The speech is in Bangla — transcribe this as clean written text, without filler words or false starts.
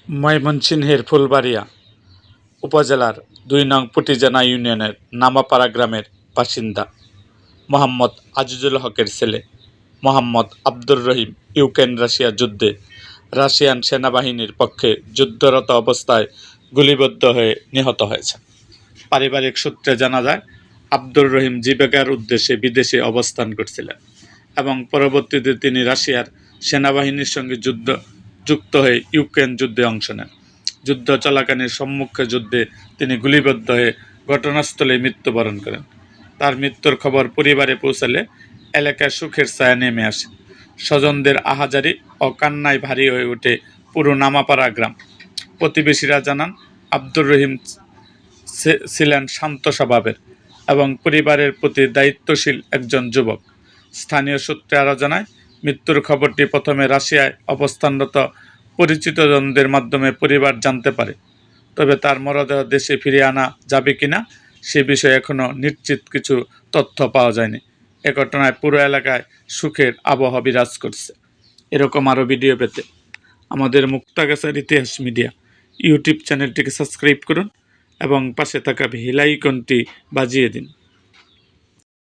ময়মনসিংহের ফুলবাড়িয়া উপজেলার ২ নং পুটিজানা ইউনিয়নের নামাপাড়া গ্রামের বাসিন্দা মোহাম্মদ আজিজুল হকের ছেলে মোহাম্মদ আব্দুর রহিম ইউক্রেন রাশিয়া যুদ্ধে রাশিয়ান সেনাবাহিনীর পক্ষে যুদ্ধরত অবস্থায় গুলিবিদ্ধ হয়ে নিহত হয়েছেন। পারিবারিক সূত্রে জানা যায়, আব্দুর রহিম জীবিকার উদ্দেশ্যে বিদেশে অবস্থান করছিলেন এবং পরবর্তীতে তিনি রাশিয়ার সেনাবাহিনীর সঙ্গে যুক্ত হয়ে ইউক্রেন যুদ্ধে অংশ নেন। যুদ্ধ চলাকালীন সম্মুখে যুদ্ধে তিনি গুলিবিদ্ধ হয়ে ঘটনাস্থলে মৃত্যুবরণ করেন। তার মৃত্যুর খবর পরিবারে পৌঁছালে এলাকায় শোকের ছায়া নেমে আসে। স্বজনদের আহাজারি ও কান্নায় ভারী হয়ে ওঠে পুরো নামাপাড়া গ্রাম। প্রতিবেশীরা জানান, আব্দুর রহিম ছিলেন শান্ত স্বভাবের এবং পরিবারের প্রতি দায়িত্বশীল একজন যুবক। স্থানীয় সূত্রে আরও জানায়, মৃত্যুর খবরটি প্রথমে রাশিয়ায় অবস্থানরত পরিচিতজনদের মাধ্যমে পরিবার জানতে পারে। তবে তার মরদেহ দেশে ফিরিয়ে আনা যাবে কিনা সে বিষয়ে এখনও নিশ্চিত কিছু তথ্য পাওয়া যায়নি। এ ঘটনায় পুরো এলাকায় সুখের আবহ বিরাজ করছে। এরকম আরও ভিডিও পেতে আমাদের মুক্তাগাছার ইতিহাস মিডিয়া ইউটিউব চ্যানেলটিকে সাবস্ক্রাইব করুন এবং পাশে থাকা বেল আইকনটি বাজিয়ে দিন।